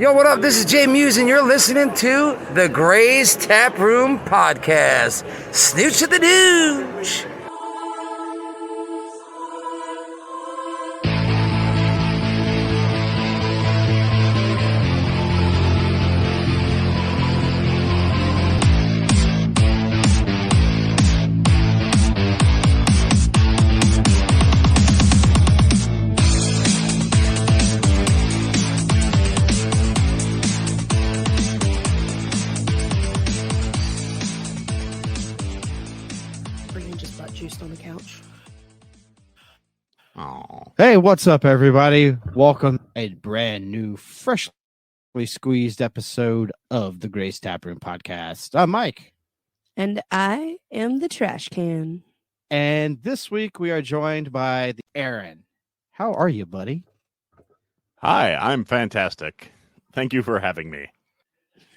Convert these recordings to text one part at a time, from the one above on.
Yo, what up? This is Jay Muse, and you're listening to the Gray's Taproom Podcast. Snooch to the douche. Hey, what's up, everybody? Welcome to a brand new, freshly squeezed episode of the Gray's Taproom Podcast. I'm Mike. And I am the trash can. And this week we are joined by Aaron. How are you, buddy? Hi, I'm fantastic. Thank you for having me.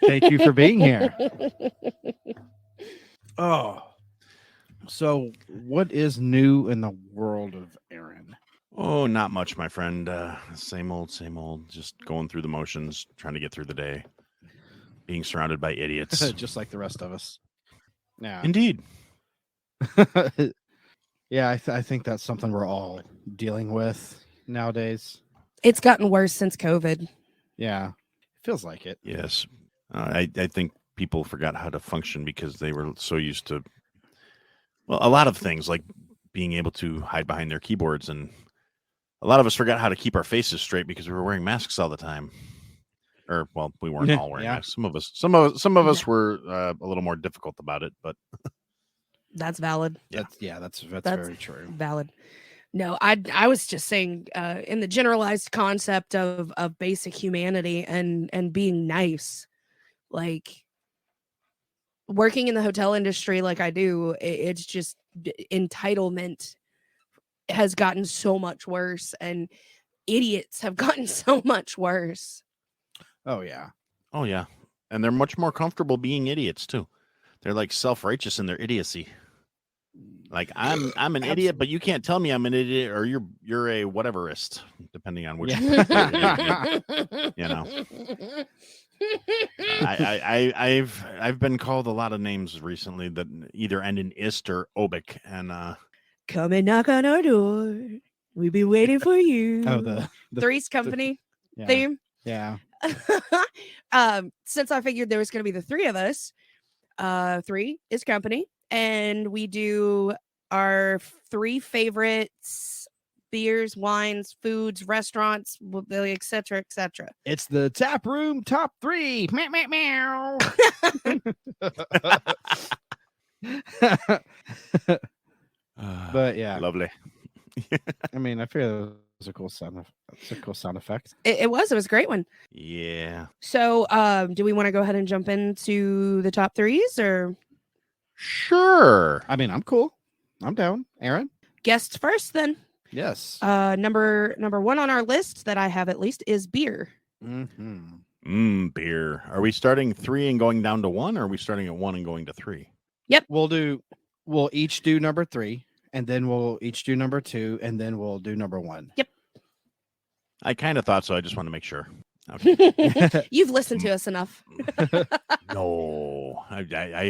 Thank you for being here. Oh, so what is new in the world of Aaron? Oh, not much, my friend. Same old, just going through the motions, trying to get through the day, being surrounded by idiots. Just like the rest of us. Yeah. Indeed. Yeah, I think that's something we're all dealing with nowadays. It's gotten worse since COVID. Yeah, it feels like it. Yes. I think people forgot how to function because they were so used to, well, a lot of things like being able to hide behind their keyboards, and a lot of us forgot how to keep our faces straight because we were wearing masks all the time. Or, well, we weren't all wearing masks. Some of us were a little more difficult about it, but that's valid. That's very true. Valid. No, I was just saying in the generalized concept of basic humanity and being nice, like working in the hotel industry like I do, it's just entitlement has gotten so much worse, and idiots have gotten so much worse. Oh yeah. And they're much more comfortable being idiots too. They're like self-righteous in their idiocy. Like I'm an idiot, but you can't tell me I'm an idiot, or you're a whateverist, depending on which. You know. I've been called a lot of names recently that either end in ist or obic, and come and knock on our door. We'll be waiting for you. Oh, the Three's Company theme. Yeah. Since I figured there was going to be the three of us, Three is Company, and we do our three favorites: beers, wines, foods, restaurants, etc., etc. It's the Taproom Top 3. Meow, meow, meow. But yeah, lovely. I mean, I feel it was a cool sound. It's a cool sound effect. It was a great one. Yeah. So, do we want to go ahead and jump into the top threes, or? Sure. I mean, I'm cool. I'm down. Aaron? Guests first, then. Yes. Number one on our list that I have at least is beer. Mm-hmm. Beer. Are we starting 3 and going down to 1, or are we starting at 1 and going to 3? Yep. We'll each do number 3, and then we'll each do number 2, and then we'll do number 1. Yep. I kind of thought so. I just want to make sure. Okay. You've listened to us enough. No, I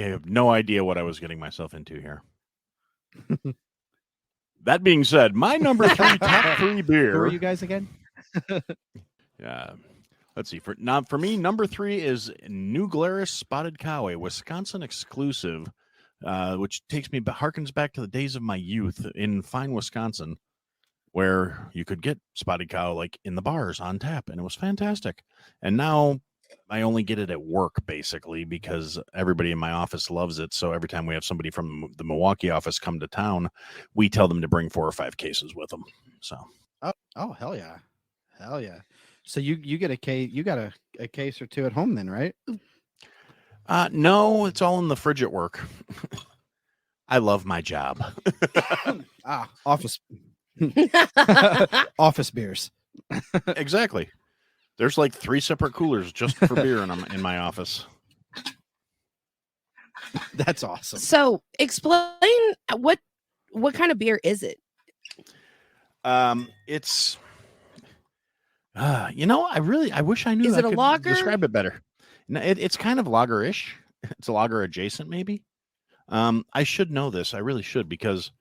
have no idea what I was getting myself into here. That being said, my number 3 top 3 beer. Who are you guys again? Yeah. Let's see. For me, number 3 is New Glarus Spotted Cow, a Wisconsin exclusive, which harkens back to the days of my youth in fine Wisconsin, where you could get Spotted Cow like in the bars on tap, and it was fantastic. And now I only get it at work, basically, because everybody in my office loves it. So every time we have somebody from the Milwaukee office come to town, we tell them to bring 4 or 5 cases with them. So oh hell yeah. So you get a case, you got a case or 2 at home then, right? No, it's all in the fridge at work. I love my job. Office office beers. Exactly. There's like 3 separate coolers just for beer in my office. That's awesome. So explain what kind of beer is it? It's I wish I knew. Is I it a could lager? Describe it better. No, it's kind of lager-ish. It's a lager adjacent, maybe. I should know this. I really should because,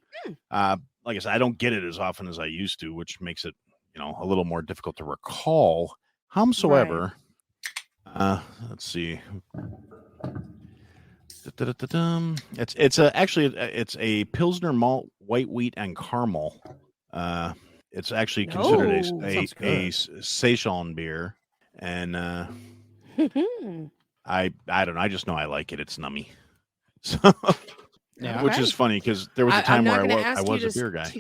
like I said, I don't get it as often as I used to, which makes it, a little more difficult to recall. Howsoever, let's see. It's a Pilsner malt, white wheat, and caramel. It's actually considered a Szechuan beer, and I don't know. I just know I like it. It's nummy. So, which is funny because there was a time where I was a beer guy.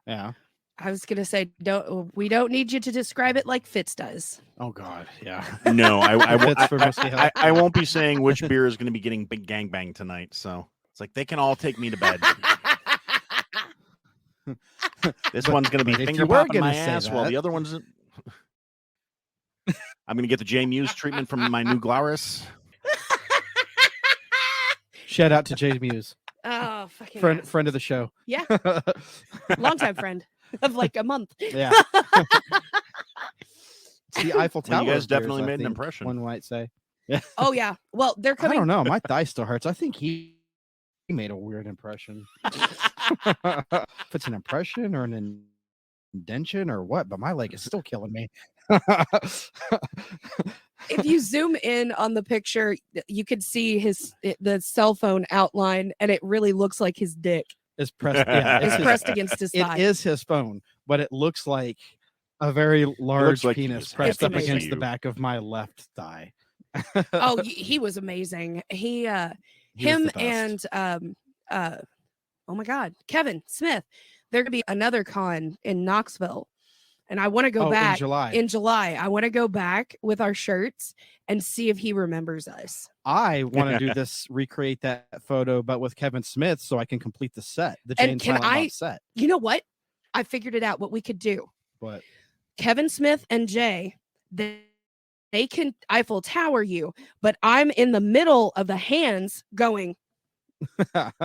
Yeah. I was gonna say, we don't need you to describe it like Fitz does. Oh God, yeah. No, I won't be saying which beer is going to be getting big gangbang tonight. So it's like they can all take me to bed. This one's going to be finger popping my ass, while the other one's. I'm going to get the J Muse treatment from my new Glarus. Shout out to J Muse. Oh, fucking friend of the show. Yeah, longtime friend of like a month. Yeah. It's the Eiffel Tower. Well, you guys beers, definitely made an impression. One might say. Yeah. Oh yeah. Well, they're coming. I don't know. My thigh still hurts. I think he made a weird impression. If it's an impression or an indention or what, but my leg is still killing me. If you zoom in on the picture, you could see the cell phone outline, and it really looks like his dick. It's pressed. Yeah, it's pressed against his thigh. It is his phone, but it looks like a very large penis pressed up against the back of my left thigh. Oh, he was amazing. Him and oh my God, Kevin Smith. There could be another con in Knoxville, and I want to go back in July. I want to go back with our shirts and see if he remembers us. I want to do this, recreate that photo, but with Kevin Smith, so I can complete the set. The Jane Silent Bob set. You know what? I figured it out. What we could do. What? Kevin Smith and Jay, they can Eiffel Tower you, but I'm in the middle of the hands going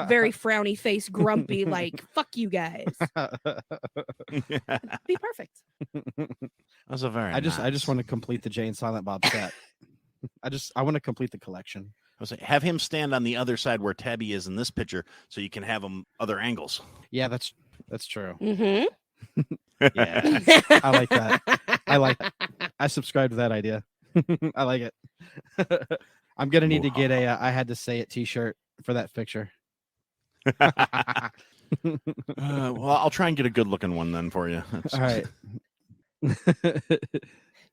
very frowny face, grumpy, like fuck you guys. Be perfect. That's a very. I just want to complete the Jane Silent Bob set. I want to complete the collection. I was like, have him stand on the other side where Tabby is in this picture, so you can have him other angles. Yeah, that's true. Mm-hmm. Yeah, I like that. I subscribe to that idea. I like it. I'm gonna need to get a I had to say it t-shirt for that picture. Well, I'll try and get a good looking one then for you. All right.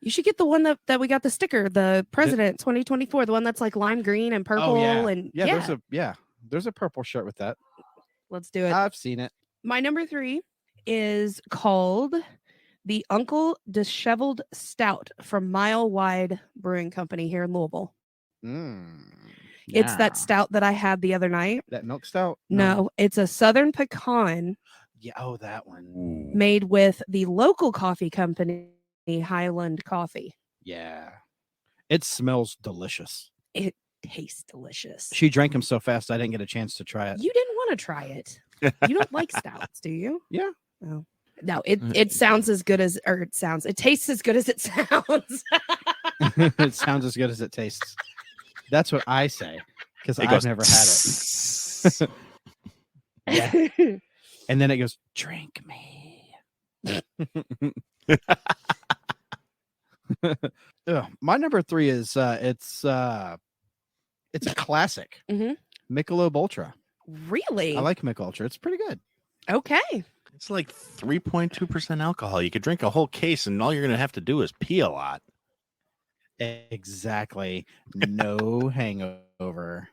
You should get the one that we got the sticker, the President 2024, the one that's like lime green and purple. Oh, yeah. And there's a purple shirt with that. Let's do it. I've seen it. My number 3 is called the Uncle Disheveled Stout from Mile Wide Brewing Company here in Louisville. It's that stout that I had the other night. That milk stout? No, it's a Southern Pecan. Yeah, that one. Made with the local coffee company, Highland Coffee. Yeah. It smells delicious. It tastes delicious. She drank them so fast I didn't get a chance to try it. You didn't want to try it. You don't like stouts, do you? Yeah. Oh. No, it sounds as good as, or it tastes as good as it sounds. It sounds as good as it tastes. That's what I say, because I've never had it. Yeah. And then it goes, drink me. My number 3 is it's a classic. Michelob Ultra. Really? I like Michelob Ultra. It's pretty good. Okay. It's like 3.2% alcohol. You could drink a whole case, and all you're going to have to do is pee a lot. Exactly. No hangover.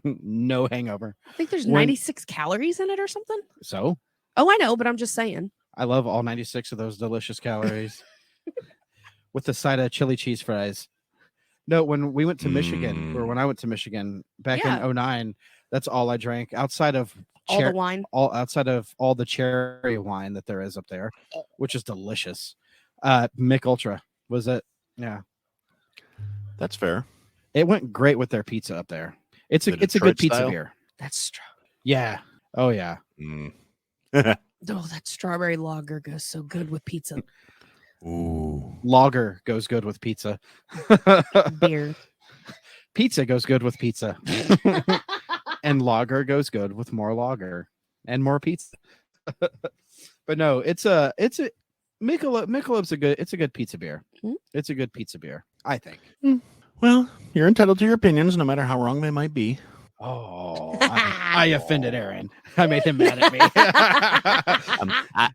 No hangover. I think there's 96 calories in it or something. So? Oh, I know, but I'm just saying. I love all 96 of those delicious calories. With the side of chili cheese fries. No, when we went to Michigan, or when I went to Michigan back in 2009, that's all I drank outside of all the wine. Outside of all the cherry wine that there is up there, which is delicious. Mick Ultra was it? Yeah. That's fair. It went great with their pizza up there. It's a good pizza style? beer. That's strong. Yeah. Oh yeah. Oh, that strawberry lager goes so good with pizza. Ooh. Lager goes good with pizza. Beer. Pizza goes good with pizza. And lager goes good with more lager and more pizza. But no, it's a Michelob's a good pizza beer. Mm. It's a good pizza beer, I think. Well, you're entitled to your opinions, no matter how wrong they might be. Oh, I offended Aaron. I made him mad at me.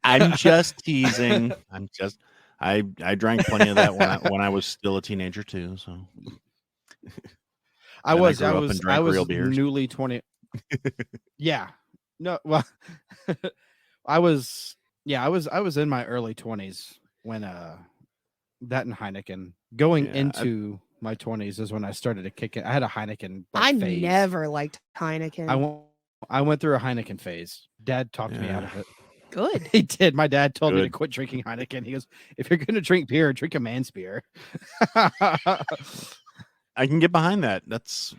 I'm just teasing. I drank plenty of that when I was still a teenager too. So I And was grew up and drank real beers. newly 20. Yeah. No, well, I was in my early 20s when that and Heineken. Going Yeah, into my 20s is when I started to kick it. I had a Heineken phase. Never liked Heineken. I went through a Heineken phase. Dad talked me out of it. Good. He did. My dad told me to Good. quit drinking Heineken. He goes, if you're going to drink beer, drink a man's beer. I can get behind that. That's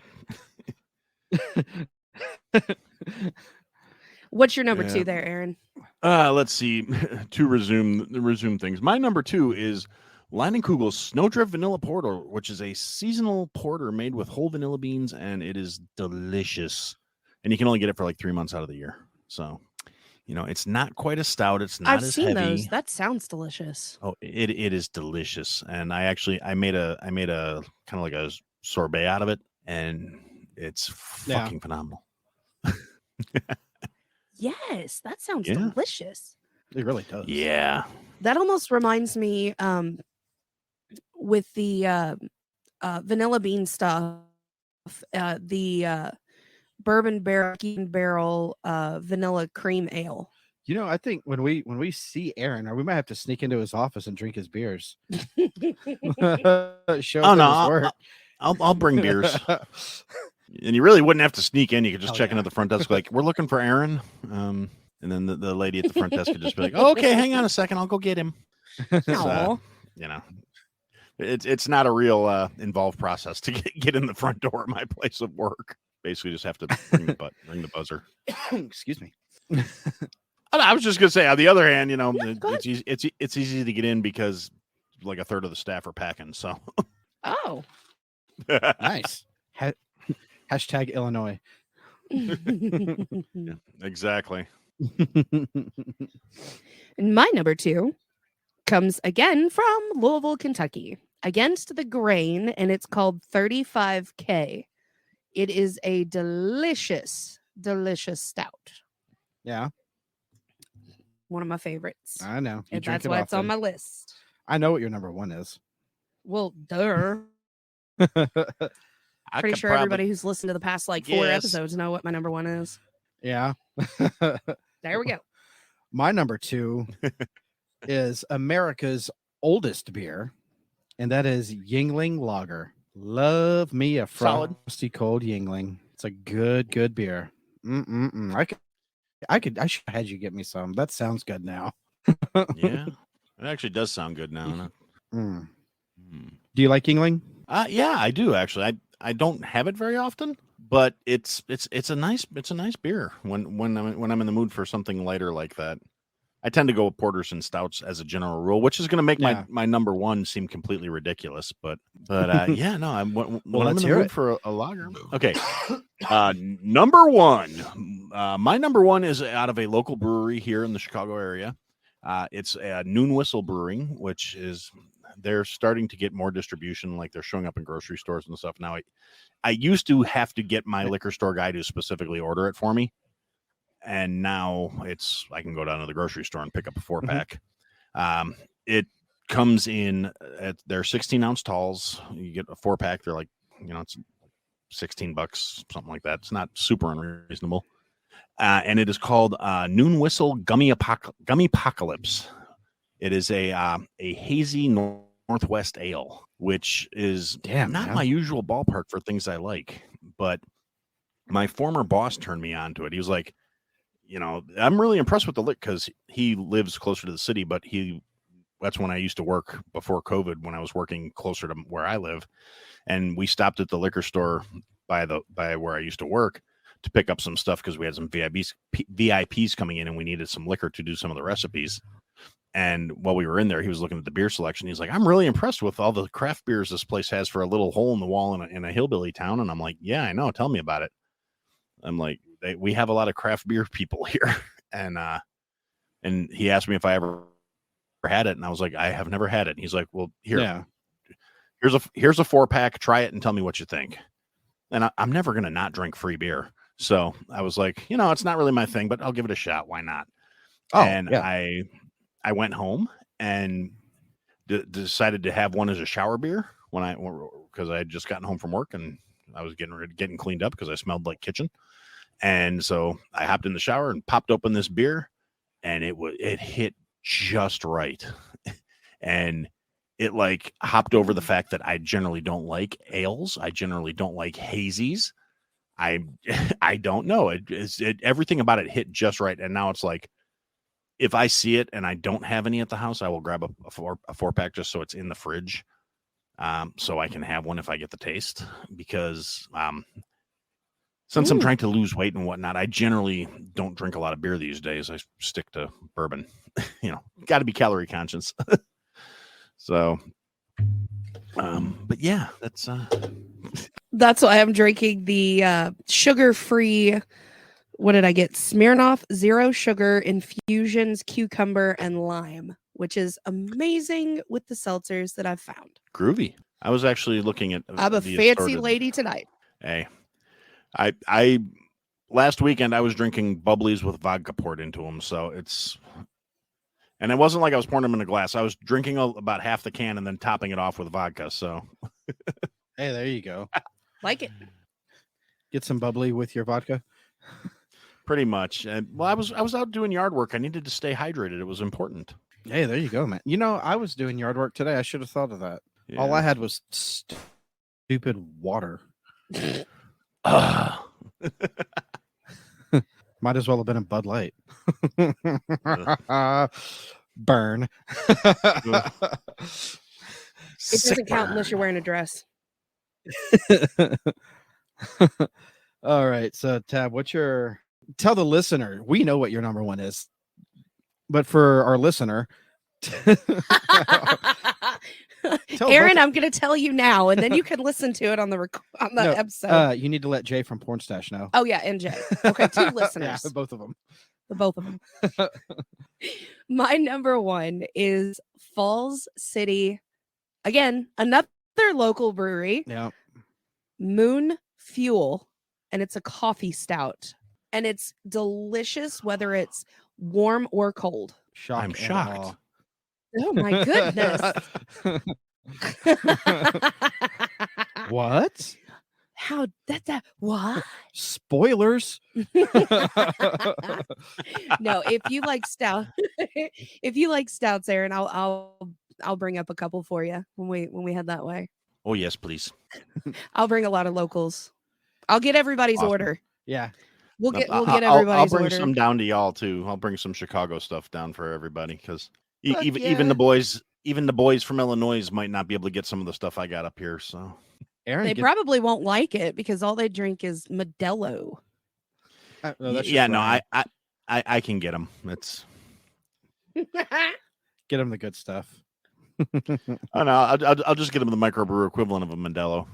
What's your number Yeah. 2 there, Aaron? let's see. To resume things. My number 2 is Leinenkugel's Snowdrift Vanilla Porter, which is a seasonal porter made with whole vanilla beans, and it is delicious. And you can only get it for like 3 months out of the year. So, it's not quite a stout. It's not I've as seen heavy. those. That sounds delicious. Oh, it is delicious. And I made a kind of like a sorbet out of it, and it's fucking phenomenal. Yes, that sounds Yeah. delicious. It really does. Yeah. That almost reminds me with the vanilla bean stuff, the bourbon barrel vanilla cream ale. I think when we see Aaron, we might have to sneak into his office and drink his beers. Show Oh, him no, his work. I'll bring beers. And you really wouldn't have to sneak in. You could just check in yeah. at the front desk, like, we're looking for Aaron. And then the lady at the front desk could just be like, oh, okay, hang on a second. I'll go get him. Aw. It's not a real involved process to get in the front door at my place of work. Basically, just have to ring the buzzer. Excuse me. I was just gonna say, on the other hand, go ahead. it's easy to get in because like a third of the staff are packing. So Oh. Nice. Hashtag Illinois. Exactly. And my number 2 comes again from Louisville, Kentucky, against the grain, and it's called 35K. It is a delicious, delicious stout. Yeah, One of my favorites. I know. You And drink that's it why it's on often. my list. I know what your number 1 is. Well, duh. I Pretty could sure probably- everybody who's listened to the past like 4 Yes. episodes know what my number 1 is. Yeah. There we go. My number 2 is America's oldest beer, and that is Yingling Lager. Love me a Solid. frosty cold Yingling. It's a good beer. I should have had you get me some. That sounds good now. Yeah, it actually does sound good now. Doesn't it? Mm. Hmm. Do you like Yingling? Yeah, I do actually. I don't have it very often, but it's a nice beer when I'm in the mood for something lighter like that. I tend to go with porters and stouts as a general rule, which is going to make Yeah. my number 1 seem completely ridiculous. But yeah, no. When I'm let's in the hear mood it. for a lager. Okay, number 1. My number 1 is out of a local brewery here in the Chicago area. It's Noon Whistle Brewing, which is they're starting to get more distribution. Like they're showing up in grocery stores and stuff now. I used to have to get my liquor store guy to specifically order it for me. And now I can go down to the grocery store and pick up a 4-pack. It comes in at their 16-ounce talls. You get a 4-pack. They're like, it's $16, something like that. It's not super unreasonable. And it is called Noon Whistle Gummy Apocalypse. It is a hazy Northwest ale, which is not my usual ballpark for things I like. But my former boss turned me on to it. He was like, I'm really impressed with the lick because he lives closer to the city, but that's when I used to work before COVID, when I was working closer to where I live. And we stopped at the liquor store by where I used to work to pick up some stuff because we had some VIPs coming in and we needed some liquor to do some of the recipes. And while we were in there, he was looking at the beer selection. He's like, I'm really impressed with all the craft beers this place has for a little hole in the wall in a hillbilly town. And I'm like, yeah, I know. Tell me about it. I'm like, we have a lot of craft beer people here. And he asked me if I ever had it. And I was like, I have never had it. And he's like, well, here's a 4-pack. Try it and tell me what you think. And I'm never going to not drink free beer. So I was like, it's not really my thing, but I'll give it a shot. Why not? Oh, and yeah. I went home and decided to have one as a shower beer because I had just gotten home from work and I was getting cleaned up because I smelled like kitchen. And so I hopped in the shower and popped open this beer, and it hit just right. And it like hopped over the fact that I generally don't like ales. I generally don't like hazies. I don't know. Everything about it hit just right. And now it's like, if I see it and I don't have any at the house, I will grab a 4-pack just so it's in the fridge. So I can have one if I get the taste, because since I'm trying to lose weight and whatnot, I generally don't drink a lot of beer these days. I stick to bourbon, got to be calorie conscious. So, but yeah, that's why I'm drinking the sugar-free. What did I get? Smirnoff Zero Sugar Infusions Cucumber and Lime, which is amazing with the seltzers that I've found. Groovy. I was actually looking at. I'm a fancy lady tonight. Hey, I last weekend I was drinking bubblies with vodka poured into them, so and it wasn't like I was pouring them in a glass. I was drinking about half the can and then topping it off with vodka. So, hey, there you go. Like it. Get some bubbly with your vodka. Pretty much. And I was out doing yard work. I needed to stay hydrated. It was important. Hey, there you go, man. I was doing yard work today. I should have thought of that. Yeah. All I had was stupid water. Might as well have been a Bud Light. Burn. It doesn't count unless you're wearing a dress. All right. So, Tab, tell the listener, we know what your number one is, but for our listener, Aaron, I'm going to tell you now, and then you can listen to it on the episode. You need to let Jay from Porn Stash know. Oh yeah, and Jay. Okay, 2 listeners. Yeah, both of them. Both of them. My number one is Falls City. Again, another local brewery. Yeah. Moon Fuel, and it's a coffee stout, and it's delicious whether it's warm or cold. I'm shocked. Oh my goodness. What? How that what? Spoilers. No, if you like stouts, Aaron, I'll bring up a couple for you when we head that way. Oh yes, please. I'll bring a lot of locals. I'll get everybody's order. Yeah. We'll get everybody's order. I'll bring some down to y'all too. I'll bring some Chicago stuff down for everybody, because even the boys from Illinois might not be able to get some of the stuff I got up here. So Aaron, probably won't like it because all they drink is Modelo. I can get them. It's get them the good stuff. Oh no, I'll just get them the microbrew equivalent of a Modelo.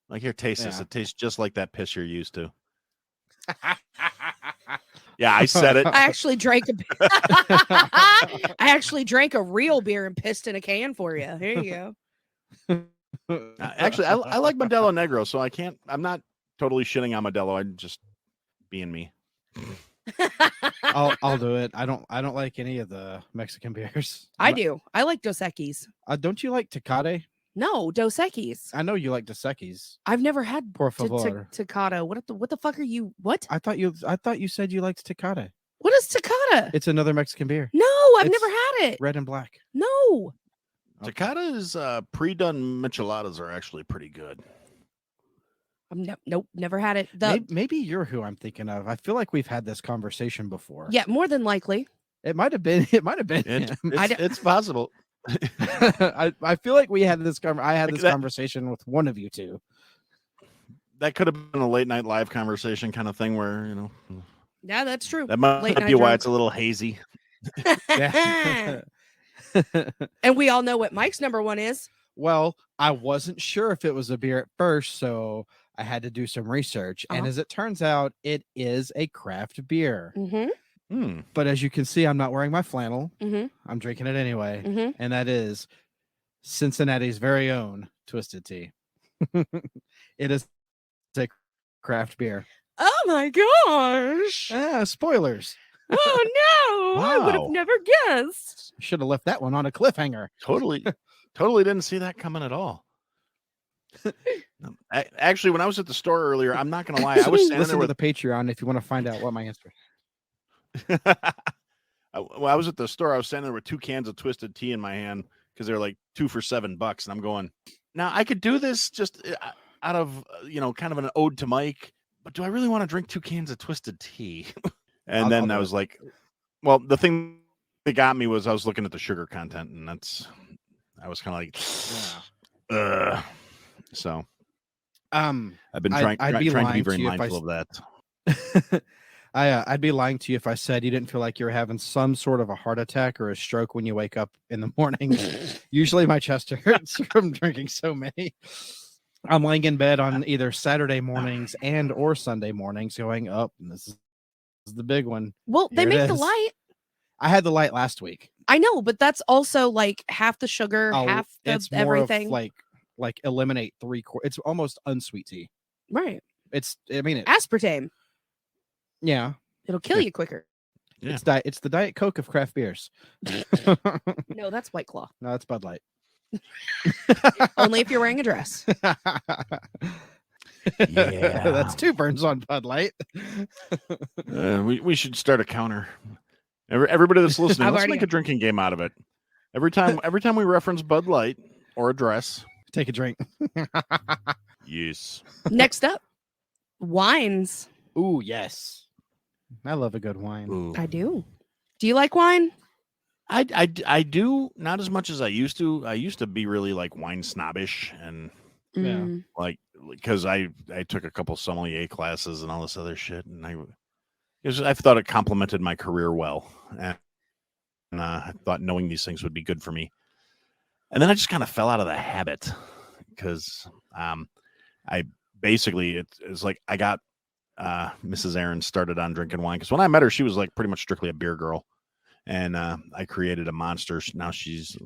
Like, here, taste this. It tastes just like that piss you're used to. Yeah, I said it. I actually drank a real beer and pissed in a can for you. Here you go. Actually, I like Modelo Negro, so I'm not totally shitting on Modelo. I'm just being me. I'll do it. I don't like any of the Mexican beers. I do. I like Dos Equis. Don't you like Tecate? No, Dos Equis. I know you like Dos Equis. I've never had Por favor. Tecate. What the fuck are you? What? I thought you said you liked Tecate. What is Tecate? It's another Mexican beer. No, I've never had it. Red and black. No. Tecate's pre-done micheladas are actually pretty good. Nope, never had it. Maybe you're who I'm thinking of. I feel like we've had this conversation before. Yeah, more than likely. It might have been. It's possible. I feel like we had this. I had this conversation with one of you two. That could have been a late night live conversation kind of thing, where Yeah, that's true. That might be why it's a little hazy. Yeah. And we all know what Mike's number one is. Well, I wasn't sure if it was a beer at first, so I had to do some research. And as it turns out, it is a craft beer. But as you can see, I'm not wearing my flannel. I'm drinking it anyway. And that is Cincinnati's very own Twisted Tea. It is a craft beer. Oh my gosh. Spoilers. Oh no. I would have Wow. never guessed. Should have left that one on a cliffhanger. Totally didn't see that coming at all. Actually, when I was at the store earlier, I'm not gonna lie, I was standing Listen there to the Patreon if you want to find out what my answer is. Well, I was at the store. I was standing there with 2 cans of Twisted Tea in my hand because they're like 2 for $7, and I'm going, now I could do this just out of kind of an ode to Mike, but do I really want to drink 2 cans of Twisted Tea? And then I was like, well, the thing that got me was I was looking at the sugar content, and I was kind of like, so I've been trying to be very mindful of that. I'd be lying to you if I said you didn't feel like you were having some sort of a heart attack or a stroke when you wake up in the morning. Usually my chest hurts from drinking so many. I'm laying in bed on either Saturday mornings or Sunday mornings going, oh, this is the big one. Well, they make the light. I had the light last week. I know, but that's also like half the sugar, half the it's more everything. Of like eliminate 3/4. It's almost unsweet tea. Right. Aspartame. Yeah. It'll kill you quicker. Yeah. It's the Diet Coke of craft beers. No, that's White Claw. No, that's Bud Light. Only if you're wearing a dress. Yeah. That's 2 burns on Bud Light. We should start a counter. Everybody that's listening, let's make a drinking game out of it. Every time we reference Bud Light or a dress, take a drink. Yes. Next up, wines. Ooh, yes. I love a good wine. Ooh. I do. Do you like wine? I do, not as much as I used to. I used to be really like wine snobbish, and like because I took a couple sommelier classes and all this other shit, and I thought it complemented my career well, and I thought knowing these things would be good for me. And then I just kind of fell out of the habit because I basically it's like I got Mrs. Aaron started on drinking wine, because when I met her, she was like pretty much strictly a beer girl, and I created a monster. Now she's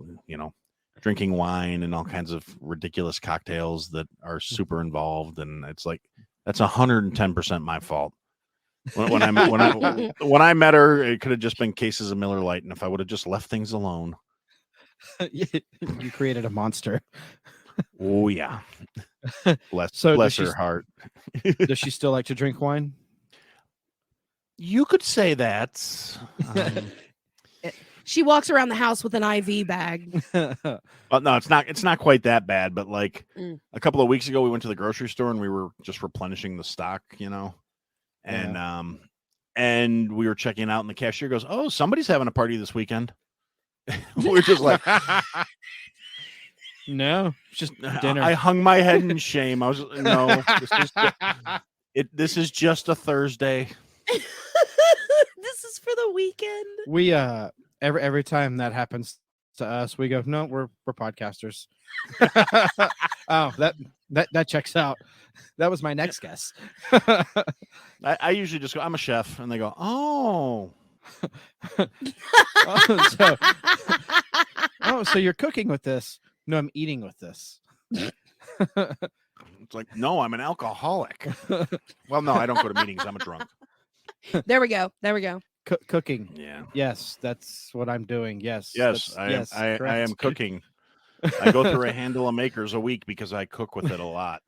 drinking wine and all kinds of ridiculous cocktails that are super involved, and it's like that's 110% my fault. When I met her, it could have just been cases of Miller Lite, and if I would have just left things alone, you created a monster. Oh yeah, bless her heart. Does she still like to drink wine? You could say that. She walks around the house with an IV bag. Well, no, it's not quite that bad. But like a couple of weeks ago, we went to the grocery store and we were just replenishing the stock, and and we were checking out, and the cashier goes, "Oh, somebody's having a party this weekend." We're just like. No, just dinner. I hung my head in shame. I was this is just a Thursday. This is for the weekend. We every time that happens to us, we go, no, we're podcasters. Oh, that checks out. That was my next guess. I usually just go, I'm a chef, and they go, oh. So you're cooking with this. No, I'm eating with this. It's like, no, I'm an alcoholic. Well, no, I don't go to meetings. I'm a drunk. There we go. Cooking. Yeah. Yes, that's what I'm doing. Yes. I am cooking. I go through a handle of Makers a week because I cook with it a lot.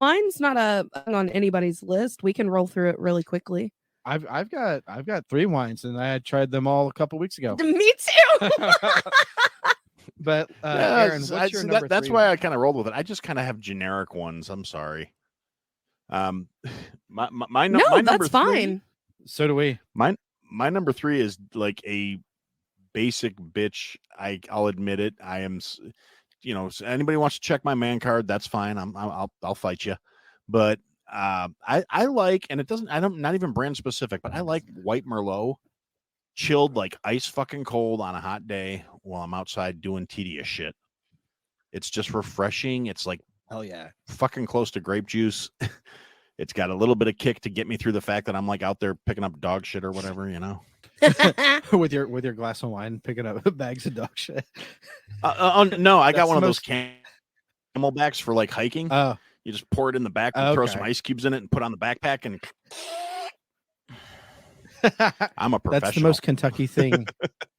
Mine's not on anybody's list. We can roll through it really quickly. I've got 3 wines, and I had tried them all a couple weeks ago. Me too. But Aaron, what's your number that's 3 why one? I kind of rolled with it. I just kind of have generic ones. I'm sorry. My number that's 3, fine. So do we. My number 3 is like a basic bitch. I'll admit it. I am. Anybody wants to check my man card, that's fine. I'll fight you. But I like, and it doesn't. I'm not even brand specific, but I like white Merlot. chilled like ice fucking cold on a hot day while I'm outside doing tedious shit. It's just refreshing. It's like Hell yeah. fucking close to grape juice. It's got a little bit of kick to get me through the fact that I'm like out there picking up dog shit or whatever, you know. with your glass of wine, picking up bags of dog shit. No, I got one of those camelbacks for like hiking. Oh, you just pour it in the back, throw some ice cubes in it, and put on the backpack. And I'm a professional. That's the most Kentucky thing.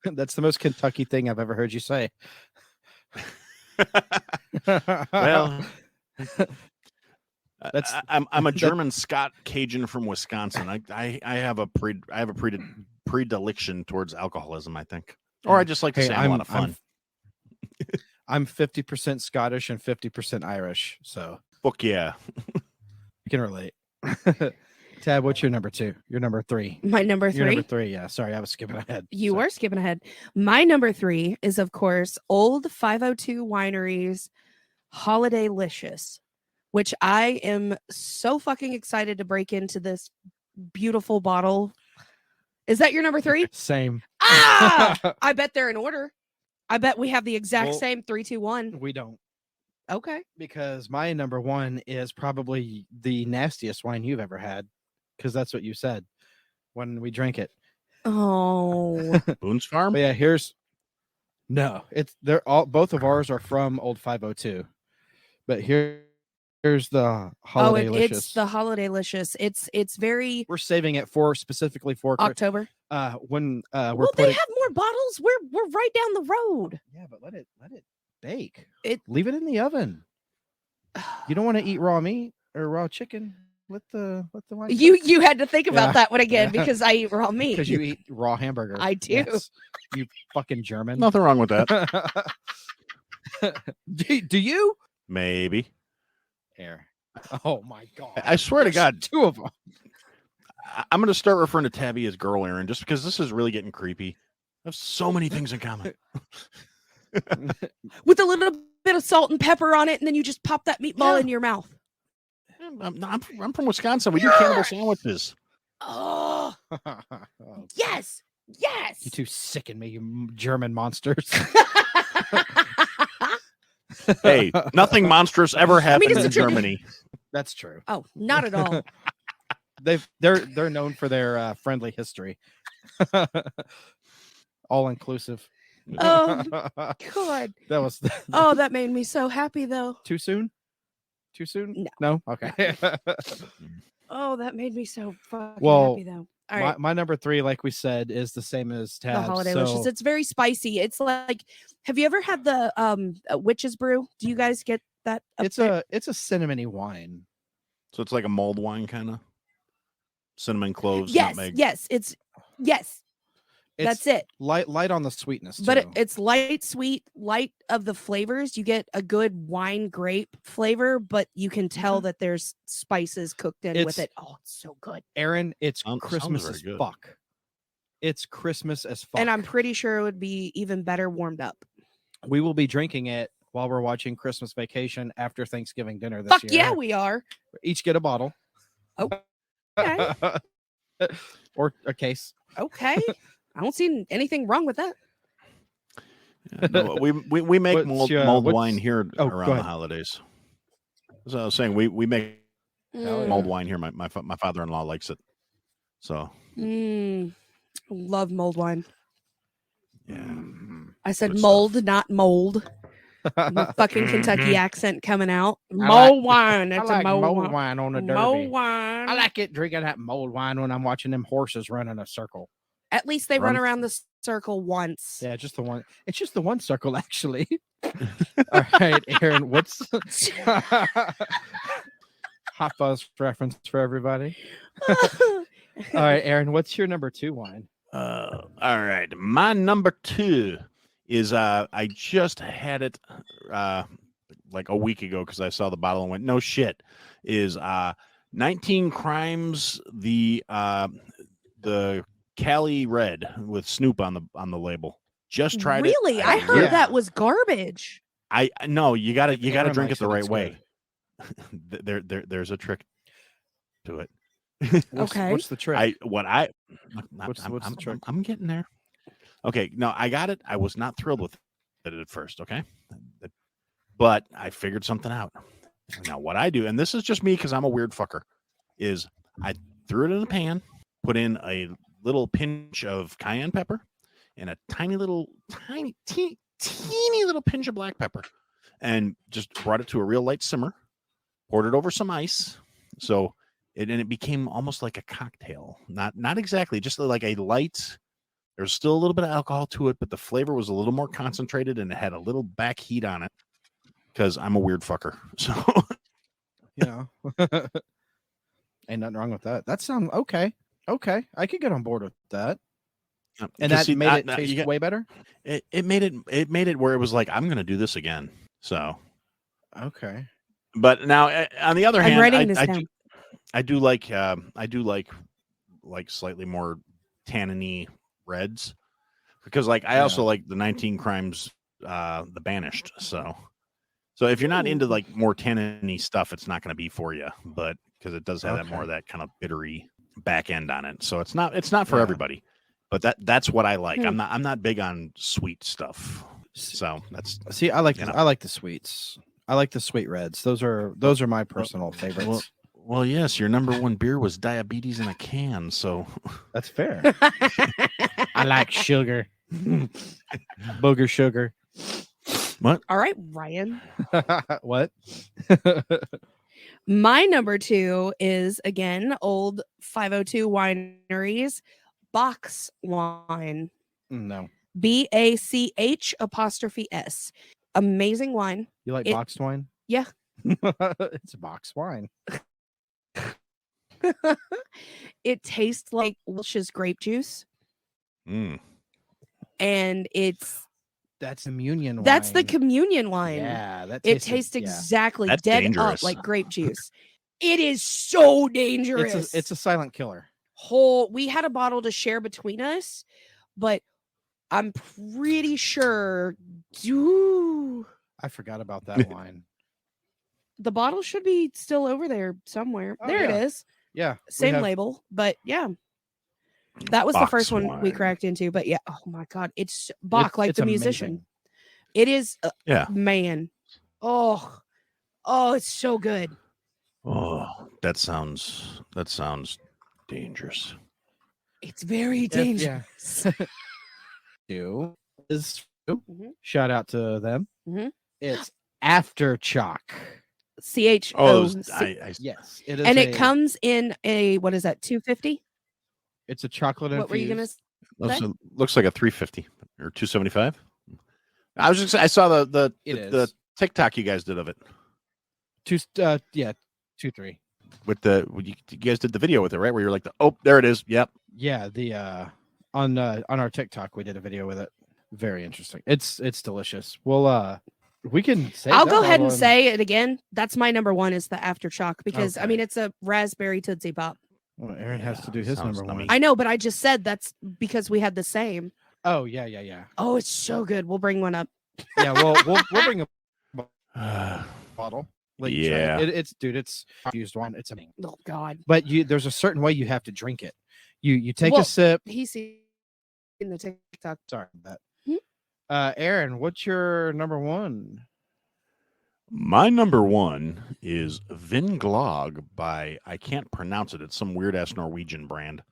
That's the most Kentucky thing I've ever heard you say. Well, I'm a German Scot Cajun from Wisconsin. I have a predilection towards alcoholism, I think, or I just like to say I'm a lot of fun. I'm 50% Scottish and 50% Irish, so fuck yeah, you can relate. Tab, what's your number 2? Your number 3. My number 3. Your number 3. Yeah, sorry, I was skipping ahead. You were skipping ahead. My number 3 is, of course, Old 502 Winery's Holiday-licious, which I am so fucking excited to break into this beautiful bottle. Is that your number 3? Same. Ah! I bet they're in order. I bet we have the exact same 3, 2, 1. We don't. Okay. Because my number 1 is probably the nastiest wine you've ever had, because that's what you said when we drank it. Oh. Boone's Farm? But yeah, both of ours are from Old 502. But here's the Holiday-licious. It's the Holiday-licious. It's very. We're saving it specifically for October. When they have more bottles. We're right down the road. Yeah, but let it bake. Leave it in the oven. You don't want to eat raw meat or raw chicken. Let the wine. You had to think about that one again because I eat raw meat. Because you eat raw hamburger. I do. Yes. You fucking German. Nothing wrong with that. Do you? Maybe. Air. Oh my god! I swear to God, 2 of them. I'm going to start referring to Tabby as Girl Aaron, just because this is really getting creepy. I have so many things in common. With a little bit of salt and pepper on it, and then you just pop that meatball in your mouth. I'm from Wisconsin. We do cannibal sandwiches. Oh, yes. You two sicken me, you German monsters. Hey, nothing monstrous ever happened in Germany. That's true. Oh, not at all. They're known for their friendly history. All inclusive. Oh God. That made me so happy though. Too soon? No? Okay. Oh, that made me so fucking happy though. All right. My number 3, like we said, is the same as Tab's. The Holiday-licious. It's very spicy. It's like, have you ever had the Witch's Brew? Do you guys get that? It's a cinnamony wine. So it's like a mulled wine kind of. Cinnamon, cloves, nutmeg. Yes. That's it. Light on the sweetness, too. But it's light, sweet, light of the flavors. You get a good wine grape flavor, but you can tell that there's spices cooked in with it. Oh, it's so good. Aaron, it's Christmas as fuck. It's Christmas as fuck. And I'm pretty sure it would be even better warmed up. We will be drinking it while we're watching Christmas Vacation after Thanksgiving dinner this year. Fuck yeah, we are. Each get a bottle. Okay. Or a case. Okay. I don't see anything wrong with that. Yeah, no, we make mulled wine here around the holidays. So I was saying we make mulled wine here. My father-in-law likes it. So love mulled wine. Yeah. I said mold, not mold. My fucking Kentucky accent coming out. Mulled wine. That's I like a mulled wine on the derby. Mulled wine. I like it drinking that mulled wine when I'm watching them horses run in a circle. At least they run around the circle once. Yeah, just the one. It's just the one circle, actually. All right, Aaron, what's Hot Fuzz reference for everybody? All right, Aaron, what's your number 2 wine? All right, my number 2 is I just had it like a week ago because I saw the bottle and went, no shit. Is 19 Crimes, the Cali Red with Snoop on the label. Just tried it. Really? I heard that was garbage. I no, you gotta drink it the right way. There's a trick to it. Okay. What's the trick? What's the trick? I'm getting there. Okay, no, I got it. I was not thrilled with it at first. Okay, but I figured something out. Now, what I do, and this is just me because I'm a weird fucker, is I threw it in a pan, put in a little pinch of cayenne pepper, and a teeny little pinch of black pepper, and just brought it to a real light simmer. Poured it over some ice, so it became almost like a cocktail. Not exactly, just like a light. There's still a little bit of alcohol to it, but the flavor was a little more concentrated and it had a little back heat on it because I'm a weird fucker. So, ain't nothing wrong with that. That sounds okay. Okay. I could get on board with that. And that made it taste way better? It made it where it was like, I'm going to do this again. So, okay. But now on the other hand, I'm writing this down. I do like slightly more tanniny reds because I also like the 19 Crimes, the Banished. So if you're not into like more tanniny stuff, it's not going to be for you. But because it does have that more of that kind of bittery back end on it, so it's not for everybody. But that's what I like. I'm not big on sweet stuff. So that's I like the sweets. I like the sweet reds. Those are my personal favorites. Well, yes, your number one beer was Diabetes in a Can, so that's fair. I like sugar. Booger sugar. What? All right, Ryan. What? My number 2 is again old 502 Wineries box wine. No. BACH''S. Amazing wine. You like boxed wine? Yeah. It's a boxed wine. It tastes like Welch's grape juice. Mm. And that's communion wine. That's the communion wine. Yeah, it tastes exactly that's dead dangerous. up like grape juice. It is so dangerous. It's a silent killer. We had a bottle to share between us, but I'm pretty sure. I forgot about that wine. The bottle should be still over there somewhere. Oh, there it is. Yeah. Same label, but yeah. That was the Box first one we wine. cracked into, but yeah. Oh my God. It's Bach, like it's the musician. amazing. It is. Yeah. Man. Oh, it's so good. Oh, that sounds dangerous. It's very dangerous. Shout out to them. Mhm. It's After Chalk. CHO. Yes, it is. And it comes in a, what is that, 250? It's a chocolate What were you going to say? Looks like a 350 or 275. I saw the TikTok you guys did of it. 2-3. With you guys did the video with it, right? Where you're like, there it is. Yep. Yeah, on our TikTok we did a video with it. Very interesting. It's delicious. Well, we can say I'll go ahead and say it again. That's my number 1 is the Aftershock because I mean it's a raspberry Tootsie Pop. Well, Aaron has to do his number 1. I know, but I just said that's because we had the same. Oh yeah. Oh, it's so good. We'll bring one up. Yeah, we'll bring a bottle. Yeah, it's used wine. It's amazing. Oh God! But there's a certain way you have to drink it. You take a sip. He's seen the TikTok. Sorry about that. Aaron, what's your number 1? My number 1 is Vinglog by, I can't pronounce it. It's some weird ass Norwegian brand.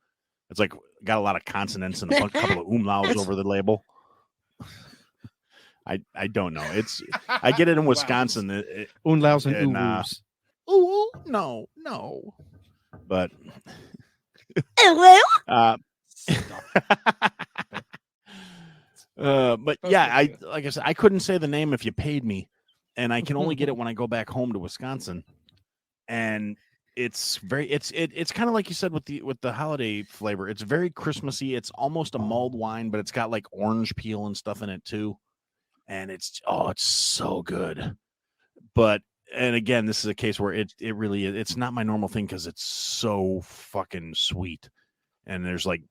It's like got a lot of consonants and a couple of umlauts over the label. I don't know. I get it in Wisconsin. Umlauts and uwus. No. But but yeah, like I said, I couldn't say the name if you paid me, and I can only get it when I go back home to Wisconsin. And it's kind of like you said with the holiday flavor. It's very Christmassy. It's almost a mulled wine, but it's got like orange peel and stuff in it too. And it's so good. And again, this is a case where it really is. It's not my normal thing because it's so fucking sweet, and there's like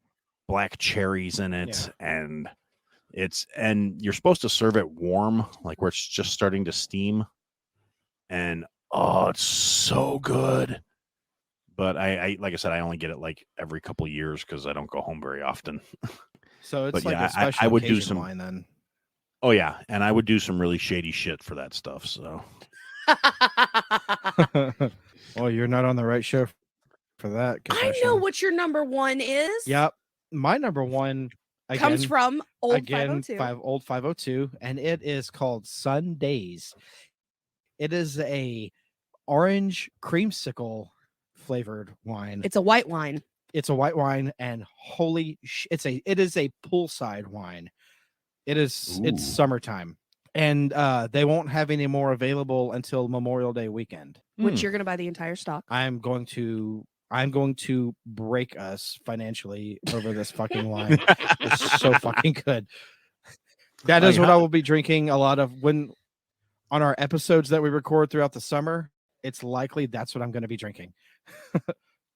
black cherries in it, and you're supposed to serve it warm, like where it's just starting to steam, and it's so good. but I like I said, I only get it like every couple of years because I don't go home very often. So it's But like yeah, a special I would do occasion some. wine then. Oh yeah, and I would do some really shady shit for that stuff. So Well, you're not on the right show for that. I know confession. what your number one is. Yep. My number one Comes from Old 502. Old 502, and it is called Sundays. It is a orange creamsicle flavored wine. It's a white wine. It's a white wine, and it is a poolside wine. It's summertime, and they won't have any more available until Memorial Day weekend. Which you're gonna buy the entire stock. I'm going to break us financially over this fucking wine. It's so fucking good. That is what I will be drinking a lot of when on our episodes that we record throughout the summer. It's likely that's what I'm going to be drinking.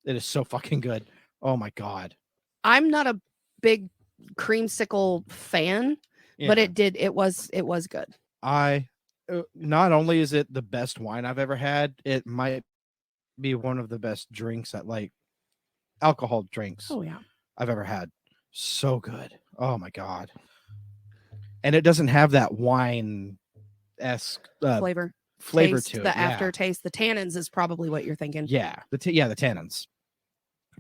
It is so fucking good. Oh my God. I'm not a big creamsicle fan, but it was good. Not only is it the best wine I've ever had, it might be one of the best drinks at like alcohol drinks I've ever had. So good. Oh my God. And it doesn't have that wine-esque flavor Taste, to it. The aftertaste, the tannins is probably what you're thinking. Yeah. The tannins.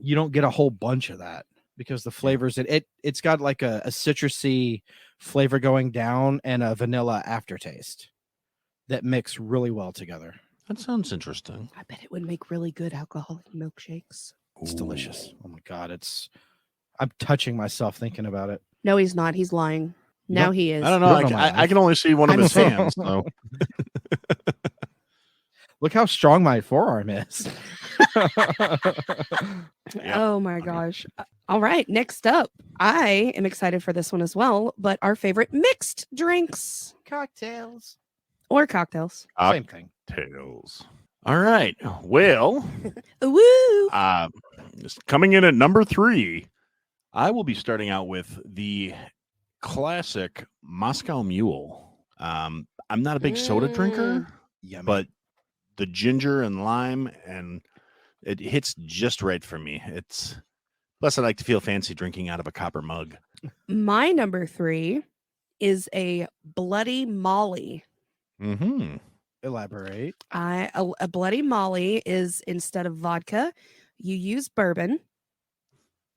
You don't get a whole bunch of that because the flavors it's got like a citrusy flavor going down and a vanilla aftertaste that mix really well together. that sounds interesting. I bet it would make really good alcoholic milkshakes. It's delicious. Oh my God. I'm touching myself thinking about it. No, he's not. He's lying. Now he is. I don't know. I can only see one of his hands. So. Look how strong my forearm is. Oh my gosh. All right. Next up, I am excited for this one as well, but our favorite mixed drinks. Cocktails. Or cocktails. Same thing. Tails. All right. Well, Woo! coming in at number 3, I will be starting out with the classic Moscow Mule. I'm not a big soda drinker, but the ginger and lime, and it hits just right for me. Plus I like to feel fancy drinking out of a copper mug. My number 3 is a Bloody Molly. Mm-hmm. Elaborate. A Bloody Molly is, instead of vodka, you use bourbon.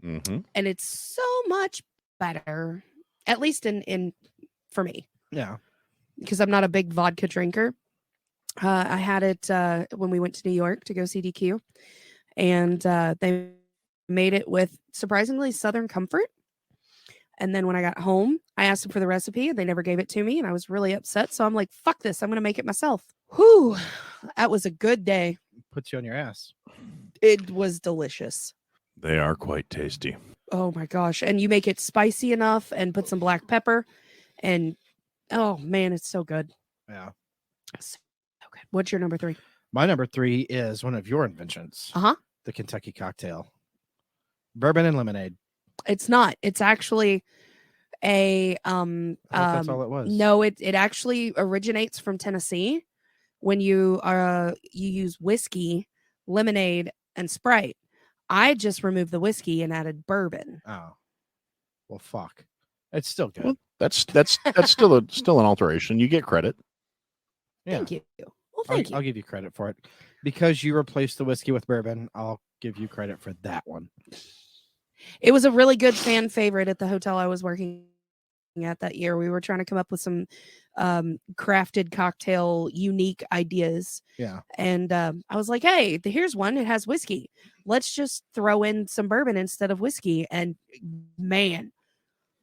Mm-hmm. And it's so much better, at least in for me. Yeah. Because I'm not a big vodka drinker. I had it when we went to New York to go see DQ, and they made it with surprisingly Southern Comfort. And then when I got home, I asked them for the recipe, and they never gave it to me, and I was really upset. So I'm like, fuck this, I'm going to make it myself. Whew, that was a good day. Puts you on your ass. It was delicious. They are quite tasty. Oh my gosh. And you make it spicy enough and put some black pepper, and oh man, it's so good. Yeah. So good. What's your number 3? My number 3 is one of your inventions. Uh-huh. The Kentucky cocktail. Bourbon and lemonade. It's not. It's actually a that's all it was. No, it actually originates from Tennessee when you use whiskey, lemonade, and Sprite. I just removed the whiskey and added bourbon. Oh. Well, fuck. It's still good. Well, that's still an alteration. You get credit. Yeah. Thank you. Well, thank you. I'll give you credit for it. Because you replaced the whiskey with bourbon, I'll give you credit for that one. It was a really good fan favorite at the hotel I was working at that year. We were trying to come up with some crafted cocktail unique ideas. Yeah. And I was like, hey, here's one. It has whiskey. Let's just throw in some bourbon instead of whiskey. And man,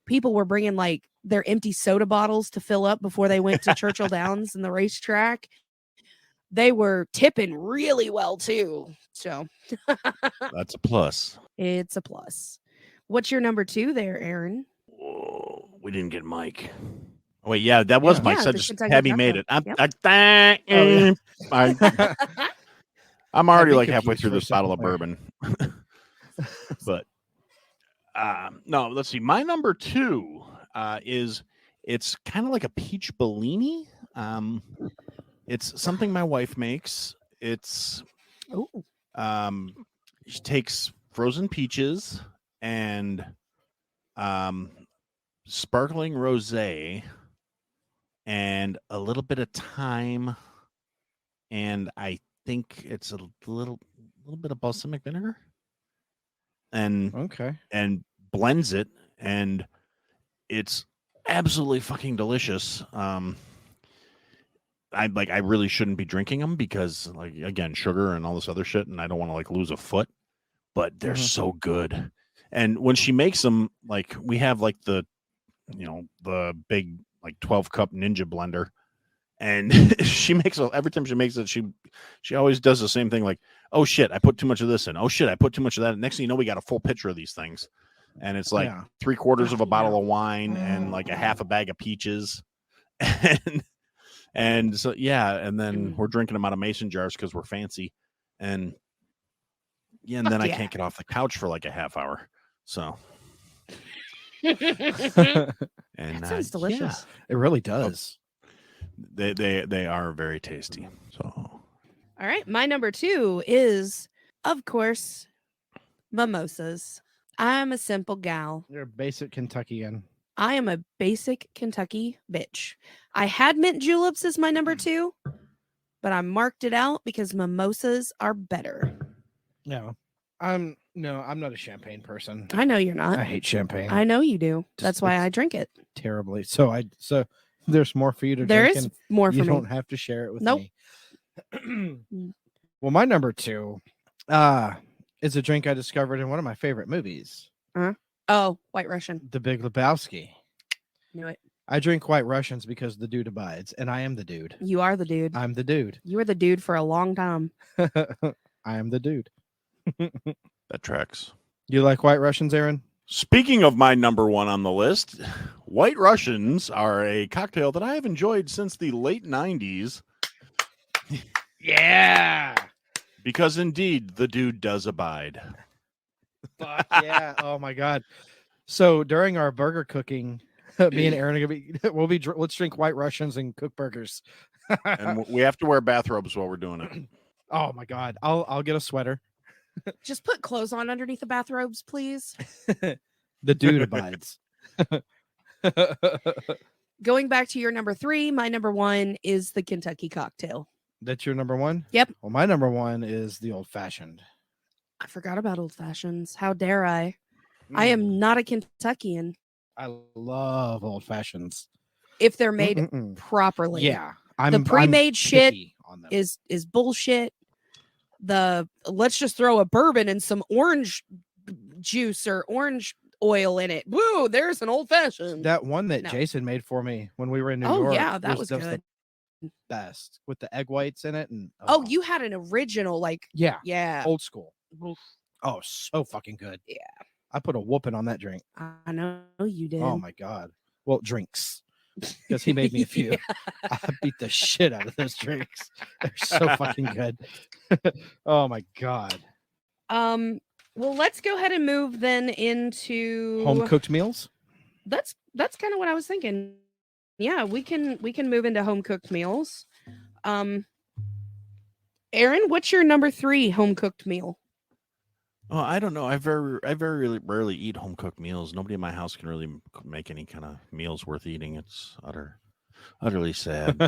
people were bringing like their empty soda bottles to fill up before they went to Churchill Downs and the racetrack. They were tipping really well too. So That's a plus. it's a plus. What's your number 2 there, Aaron? Whoa, we didn't get Mike. Oh, wait, yeah, that was Mike. Yeah, So the just Kentucky Tabby made cocktail. it. Yep. I'm already I'd be like halfway confused through for a this bottle of second bourbon. But no, let's see. My number 2 it's kind of like a peach Bellini. It's something my wife makes. It's she takes frozen peaches and sparkling rosé and a little bit of thyme, and I think it's a little bit of balsamic vinegar, and blends it, and it's absolutely fucking delicious. I really shouldn't be drinking them because, like, again, sugar and all this other shit, and I don't want to like lose a foot, but they're so good. And when she makes them, like, we have like the big like 12 cup Ninja blender, and she makes every time she makes it, she always does the same thing, like, oh shit, I put too much of this in, oh shit, I put too much of that. Next thing you know, we got a full pitcher of these things, and it's like 3/4 of a bottle of wine and like a half a bag of peaches, and so and then we're drinking them out of mason jars because we're fancy, and then I can't get off the couch for like a half hour, so. And that sounds delicious. It really does. They are very tasty. So, all right, my number 2 is, of course, mimosas. I'm a simple gal. You're a basic Kentuckian. I am a basic Kentucky bitch. I had mint juleps as my number 2, but I marked it out because mimosas are better. No, I'm not a champagne person. I know you're not. I hate champagne. I know you do. That's why I drink it terribly. So there's more for you to there drink. There is more for me. You don't have to share it with me. Well, my number 2 is a drink I discovered in one of my favorite movies. Oh, White Russian. The Big Lebowski. Knew it. I drink White Russians because the dude abides, and I am the dude. You are the dude. I'm the dude. You were the dude for a long time. I am the dude. That tracks. You like White Russians, Aaron? Speaking of my number 1 on the list, White Russians are a cocktail that I have enjoyed since the late 90s. Yeah. Because indeed, the dude does abide. Fuck yeah. Oh my God. So during our burger cooking, me and Aaron are gonna be let's drink White Russians and cook burgers. And we have to wear bathrobes while we're doing it. Oh my God. I'll get a sweater. Just put clothes on underneath the bathrobes, please. The dude abides. Going back to your number 3, my number 1 is the Kentucky cocktail. That's your number 1? Yep. Well, my number 1 is the old fashioned. I forgot about old fashions. How dare I? I am not a Kentuckian. I love old fashions if they're made properly. Yeah, the pre-made shit is bullshit. Let's just throw a bourbon and some orange juice or orange oil in it. Woo, there's an old fashioned. That one that Jason made for me when we were in New York. Oh yeah, that was good. The best with the egg whites in it, and you had an original, like yeah, old school. Oof. Oh, so fucking good. Yeah, I put a whooping on that drink. I know you did. Oh my God. Well, drinks. Because he made me a few. Yeah. I beat the shit out of those drinks. They're so fucking good. Oh my God. Well, let's go ahead and move then into home cooked meals. That's kind of what I was thinking. Yeah, we can move into home cooked meals. Aaron, what's your number 3 home cooked meal? Oh, I don't know. I very rarely eat home cooked meals. Nobody in my house can really make any kind of meals worth eating. It's utterly sad.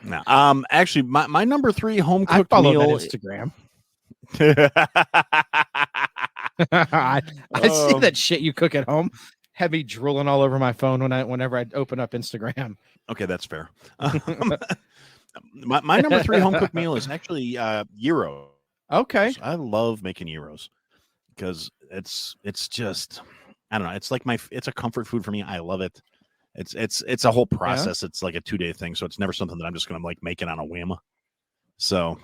No, actually, my number 3 home cooked meal. On Instagram. I see that shit you cook at home. Heavy drooling all over my phone whenever I open up Instagram. Okay, that's fair. My number 3 home cooked meal is actually gyro. Okay. So I love making gyros because it's just, I don't know. It's like it's a comfort food for me. I love it. It's a whole process. Yeah. It's like a 2-day thing. So it's never something that I'm just going to like make it on a whim. So,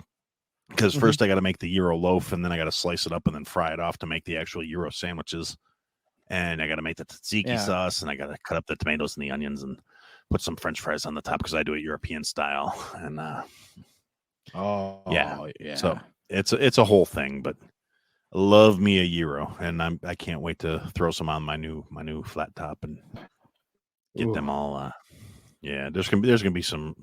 because first I got to make the gyro loaf and then I got to slice it up and then fry it off to make the actual gyro sandwiches. And I got to make the tzatziki sauce and I got to cut up the tomatoes and the onions and put some French fries on the top because I do it European style. And yeah. So it's a whole thing, but I love me a gyro, and I can't wait to throw some on my new flat top and get them all. There's gonna be some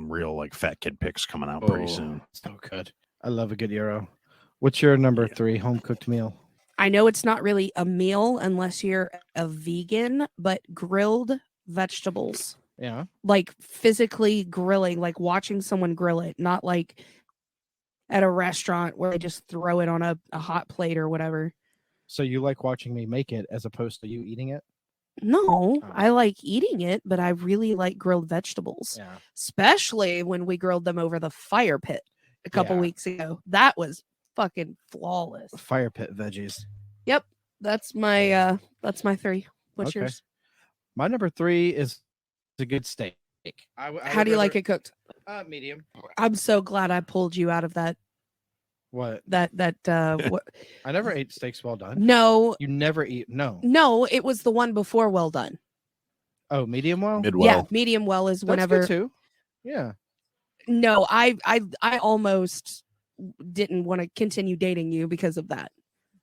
real like fat kid pics coming out pretty soon. So good. I love a good gyro. What's your number 3 home cooked meal? I know it's not really a meal unless you're a vegan, but grilled vegetables. Yeah. Like physically grilling, like watching someone grill it, not like at a restaurant where they just throw it on a hot plate or whatever. So you like watching me make it as opposed to you eating it? No, I like eating it, but I really like grilled vegetables, Yeah. especially when we grilled them over the fire pit a couple weeks ago. That was fucking flawless. Fire pit veggies. Yep, that's my 3. What's Okay. yours? My number 3 is a good steak. How do you like it cooked? Medium. I'm so glad I pulled you out of that. What? What? I never ate steaks well done. No, You never eat? No. no, it was the one before well done. Oh, medium well? Midwell. Yeah, medium well is That's whenever. good too. Yeah. No, I almost didn't want to continue dating you because of that.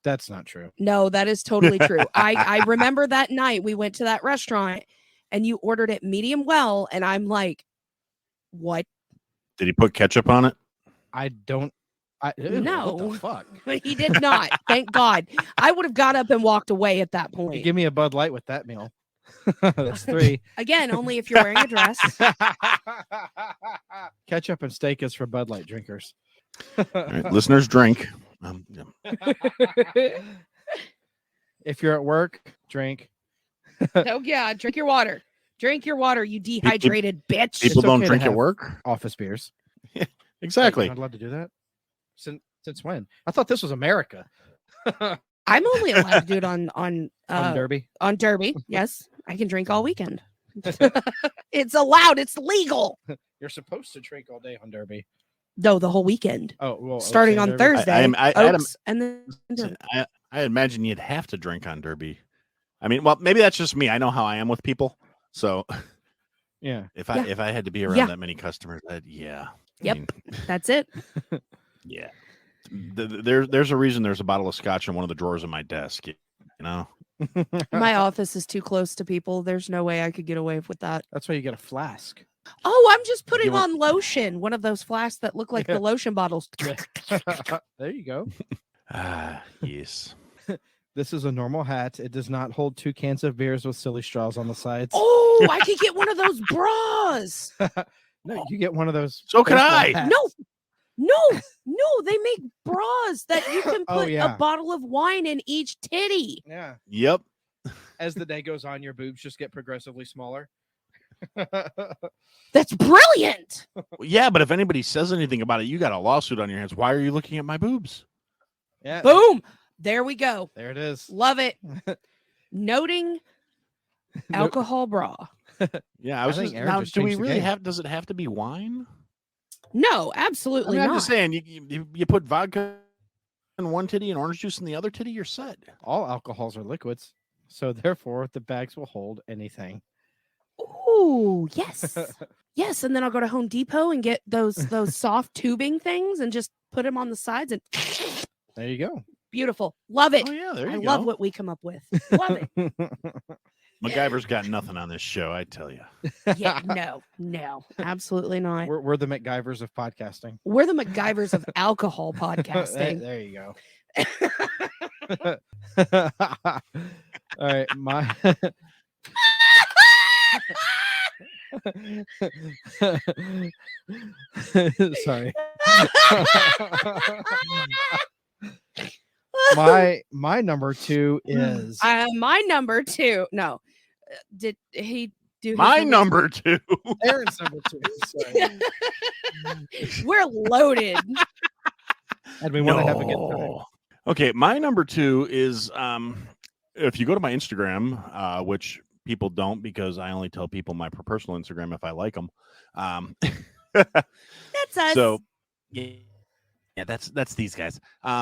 That's not true. No, that is totally true. I remember that night we went to that restaurant and you ordered it medium well, and I'm like, what? Did he put ketchup on it? I don't. No. What the fuck? He did not. Thank God. I would have got up and walked away at that You point. give me a Bud Light with that meal. That's 3. Again, only if you're wearing a dress. Ketchup and steak is for Bud Light drinkers. All right, listeners, drink. If you're at work, drink. Oh yeah, drink your water. Drink your water, you dehydrated bitch. People It's don't okay to drink at have work. Office beers. Exactly. You're not allowed to do that? Since when? I thought this was America. I'm only allowed to do it on Derby. On Derby. Yes, I can drink all weekend. It's allowed. It's legal. You're supposed to drink all day on Derby. No, the whole weekend. Oh, well, Starting on Derby. Thursday. I had Oaks, and then Derby. I imagine you'd have to drink on Derby. I mean, well, maybe that's just me. I know how I am with people. So Yeah. if I had to be around that many customers, yeah. Yep. I mean, That's it. yeah. There's a reason there's a bottle of scotch in one of the drawers of my desk. You know. My office is too close to people. There's no way I could get away with that. That's why you get a flask. Oh, I'm just putting want- on lotion. One of those flasks that look like the lotion bottles. There you go. Yes. This is a normal hat. It does not hold 2 cans of beers with silly straws on the sides. Oh, I could get one of those bras. No, you get one of those. So can baseball I. hats. No, they make bras that you can Oh, put yeah. a bottle of wine in each titty. Yeah. Yep. As the day goes on, your boobs just get progressively smaller. That's brilliant. Yeah, but if anybody says anything about it, you got a lawsuit on your hands. Why are you looking at my boobs? Yeah. Boom. There we go. There it is. Love it. Noting alcohol bra. Yeah, I was think just, Aaron now, just do we changed the really game. have? Does it have to be wine? No, I absolutely mean, I'm not. just saying, you put vodka in one titty and orange juice in the other titty, you're set. All alcohols are liquids, so therefore the bags will hold anything. Ooh, yes. Yes, and then I'll go to Home Depot and get those soft tubing things and just put them on the sides and There you go. beautiful. Love it. Oh yeah, there I you go. love what we come up with. Love it. MacGyver's got nothing on this show, I tell you. Yeah, no, absolutely not. We're the MacGyvers of podcasting. We're the MacGyvers of alcohol podcasting. There you go. All right, my sorry. My number 2 is My number 2. No, did he do his My number 2. Aaron's number 2. Sorry. We're loaded. And we want to have a good time. Okay, my number 2 is if you go to my Instagram, which people don't because I only tell people my personal Instagram if I like them. That's us. So yeah, that's these guys.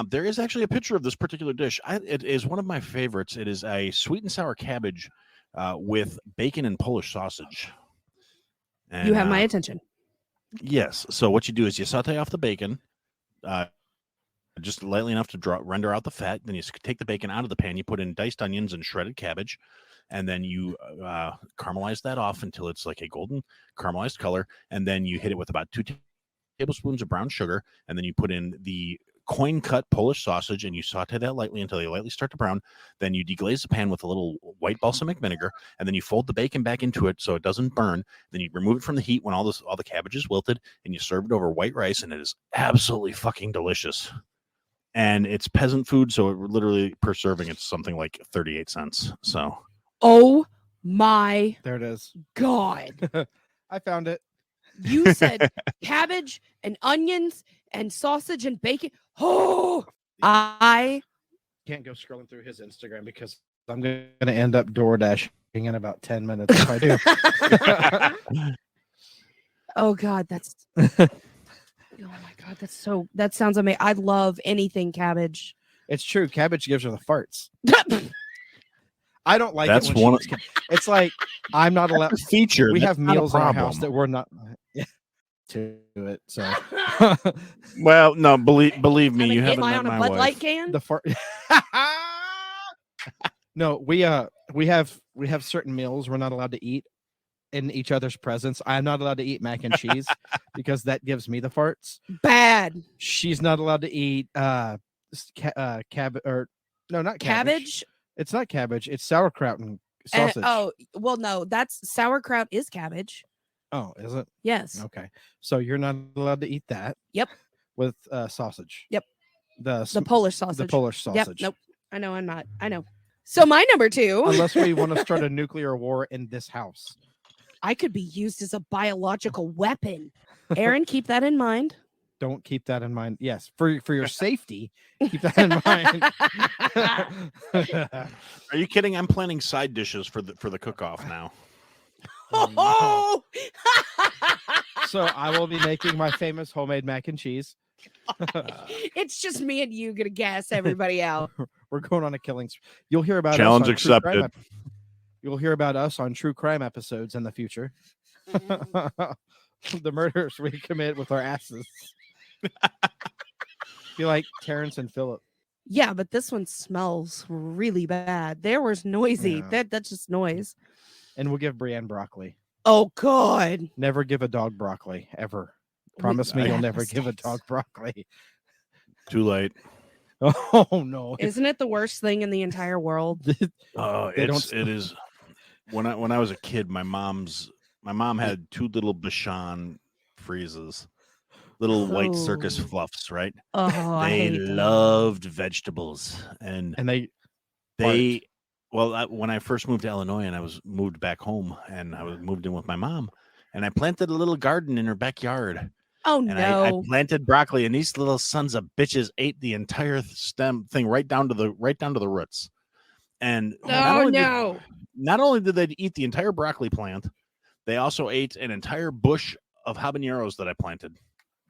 There is actually a picture of this particular dish. It is one of my favorites. It is a sweet and sour cabbage with bacon and Polish sausage. And, you have my attention. Yes. So what you do is you saute off the bacon, just lightly enough to render out the fat. Then you take the bacon out of the pan. You put in diced onions and shredded cabbage, and then you caramelize that off until it's like a golden caramelized color. And then you hit it with about 2 tablespoons of brown sugar, and then you put in the coin cut Polish sausage, and you saute that lightly until they lightly start to brown. Then you deglaze the pan with a little white balsamic vinegar, and then you fold the bacon back into it so it doesn't burn. Then you remove it from the heat when all the cabbage is wilted, and you serve it over white rice, and it is absolutely fucking delicious. And it's peasant food, so it literally per serving it's something like 38 cents. So, oh my, there it is. God. I found it. You said cabbage and onions and sausage and bacon. Oh, I can't go scrolling through his Instagram because I'm going to end up door dashing in about 10 minutes if I do. Oh God, that's oh my God, that sounds amazing. I love anything cabbage. It's true. Cabbage gives her the farts. I don't like That's it when one. It's like I'm not allowed. Feature. We That's have not a meals in our problem. house that we're not to it. So, Well, no, believe me, you haven't met on a my Bud wife. Light can. the fart. No, we have certain meals we're not allowed to eat in each other's presence. I'm not allowed to eat mac and cheese because that gives me the farts. Bad. She's not allowed to eat cabbage or no, not cabbage. It's not cabbage. It's sauerkraut and sausage. Oh, well, no, that's sauerkraut is cabbage. Oh, is it? Yes. Okay. So you're not allowed to eat that. Yep. With sausage. Yep. The Polish sausage. The Polish sausage. Yep. Nope. I know I'm not. I know. So my number 2. Unless we want to start a nuclear war in this house. I could be used as a biological weapon. Aaron, keep that in mind. Don't keep that in mind. Yes, for your safety, keep that in mind. Are you kidding? I'm planning side dishes for the cook-off now. Oh! So I will be making my famous homemade mac and cheese. It's just me and you gonna gas everybody out. We're going on a killing spree. You'll hear about Challenge us on accepted. You'll hear about us on true crime episodes in the future. The murders we commit with our asses. Be like Terrence and Phillip. Yeah, but this one smells really bad. There was noisy. Yeah. That's just noise. And we'll give Brienne broccoli. Oh God. Never give a dog broccoli ever. Promise me you'll never give a dog broccoli. Too late. Oh no. Isn't it the worst thing in the entire world? It is. When I was a kid, my mom had 2 little Bichon freezes, little white circus fluffs, right? Oh, They loved vegetables, and they when I first moved to Illinois and I was moved back home and I was moved in with my mom, and I planted a little garden in her backyard. Oh and no! I planted broccoli, and these little sons of bitches ate the entire stem thing right down to the roots. And not only did they eat the entire broccoli plant, they also ate an entire bush of habaneros that I planted.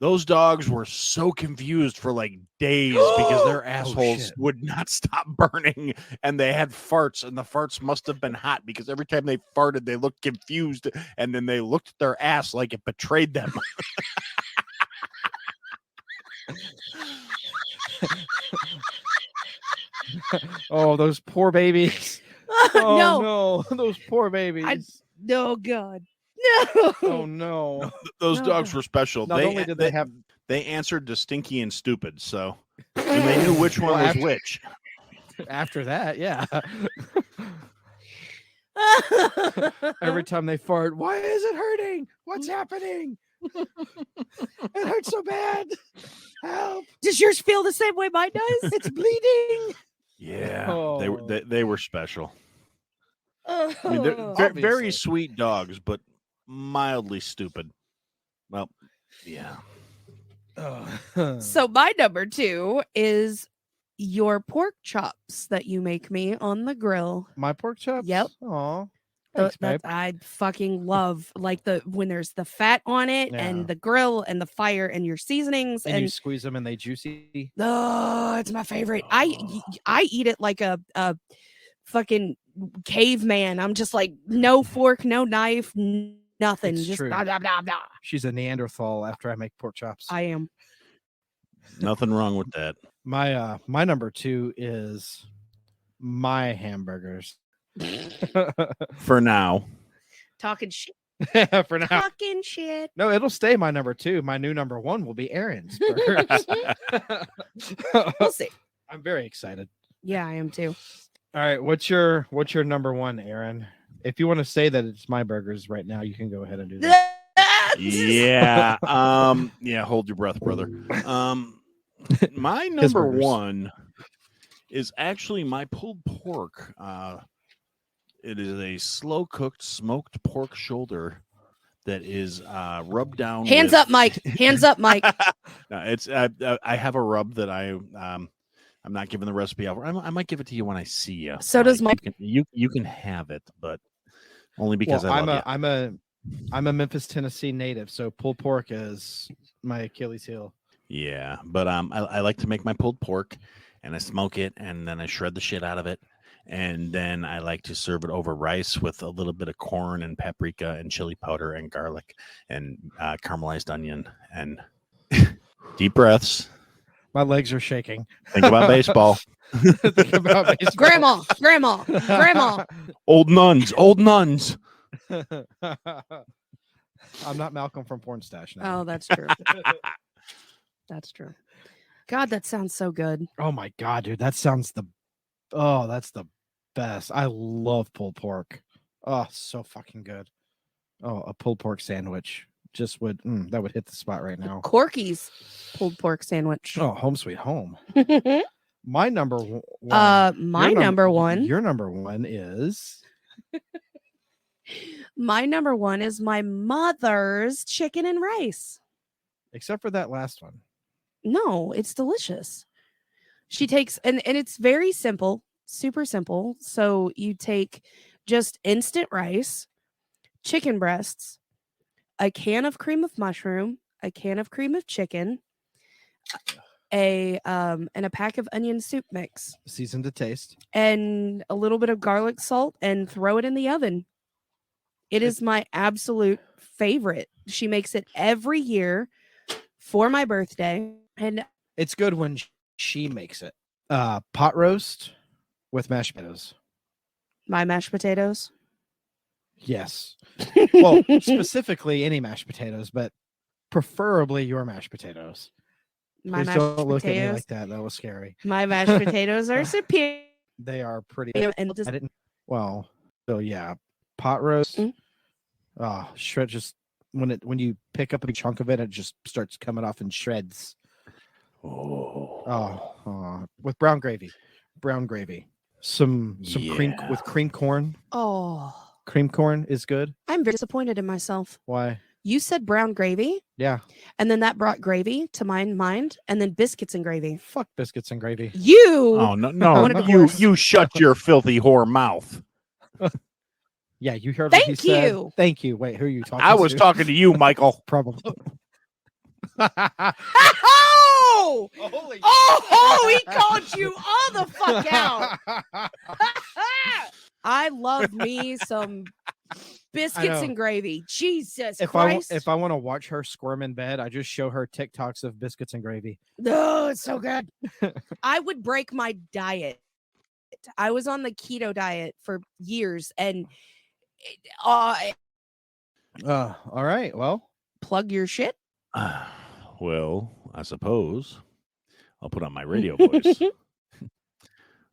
Those dogs were so confused for like days because their assholes would not stop burning, and they had farts, and the farts must have been hot because every time they farted, they looked confused, and then they looked at their ass like it betrayed them. Oh, those poor babies. Oh no, those poor babies. No, God. No. Oh no. Those dogs were special. Not only did they answered to Stinky and Stupid, so and they knew which one was which. After that, yeah. Every time they fart, why is it hurting? What's happening? It hurts so bad. Help. Does yours feel the same way mine does? It's bleeding. Yeah, they were special. Oh, I mean, they're very sweet dogs, but mildly stupid. Well, yeah. So my number 2 is your pork chops that you make me on the grill. My pork chops? Yep. Aw. Thanks, babe. I fucking love like when there's the fat on it and the grill and the fire and your seasonings and you squeeze them and they juicy. Oh, it's my favorite. I eat it like a fucking caveman. I'm just like no fork, no knife, nothing. It's just true. blah, blah, blah, blah. She's a Neanderthal after I make pork chops. I am. Nothing wrong with that. My number 2 is my hamburgers. For now. Talking shit. For now. Talking shit. No, it'll stay my number 2. My new number 1 will be Aaron's burgers. We'll see. I'm very excited. Yeah, I am too. All right, what's your number 1, Aaron? If you want to say that it's my burgers right now, you can go ahead and do that. Yeah. Yeah. Hold your breath, brother. My number 1 is actually my pulled pork. It is a slow cooked smoked pork shoulder that is rubbed down. Hands up, Mike. Hands up, Mike. No, it's I have a rub that I'm not giving the recipe out. I might give it to you when I see you. So does Mike. You can have it, but only because I love you. I'm a Memphis, Tennessee native, so pulled pork is my Achilles heel. Yeah, but I like to make my pulled pork, and I smoke it, and then I shred the shit out of it, and then I like to serve it over rice with a little bit of corn and paprika and chili powder and garlic and caramelized onion and deep breaths. My legs are shaking. Think about baseball. Think about baseball. Grandma. Old nuns. I'm not Malcolm from Porn Stash now. Oh, that's true. That's true. God, that sounds so good. Oh my God, dude. That's the best. I love pulled pork. Oh, so fucking good. Oh, a pulled pork sandwich just would that would hit the spot right now. Corky's pulled pork sandwich. Oh, home sweet home. My number 1. Number 1. Your number 1 is My number 1 is my mother's chicken and rice. except for that last one. No, it's delicious. She takes and it's very simple, super simple. So you take just instant rice, chicken breasts, a can of cream of mushroom, a can of cream of chicken, and a pack of onion soup mix, Seasoned to taste. and a little bit of garlic salt, and throw it in the oven. It is my absolute favorite. She makes it every year for my birthday, and It's good when she makes it. Pot roast with mashed potatoes. my mashed potatoes. Yes. Well, specifically any mashed potatoes, but preferably your mashed potatoes. My Please mashed don't look at me potatoes. like that. That was scary. My mashed potatoes are superior. They are pretty. And just, I didn't. Well, so yeah, pot roast. Mm. Shred just when you pick up a big chunk of it, it just starts coming off in shreds. With brown gravy. Some cream with cream corn. oh, Cream corn is good. I'm very disappointed in myself. Why? You said brown gravy, Yeah. and then that brought gravy to my mind, and then biscuits and gravy. Fuck biscuits and gravy. You. Oh no! want a divorce. You shut your filthy whore mouth. Yeah, you heard what he Thank said. you. Thank you. Wait, who are you talking to? I was talking to you, Michael. Probably. Oh! Holy Oh, he called you all the fuck out. I love me some biscuits know. and gravy. Jesus if Christ. I want to watch her squirm in bed, I just show her TikToks of biscuits and gravy. No, it's so good. I would break my diet. I was on the keto diet for years, and All right. Well, plug your shit. Well, I suppose I'll put on my radio voice.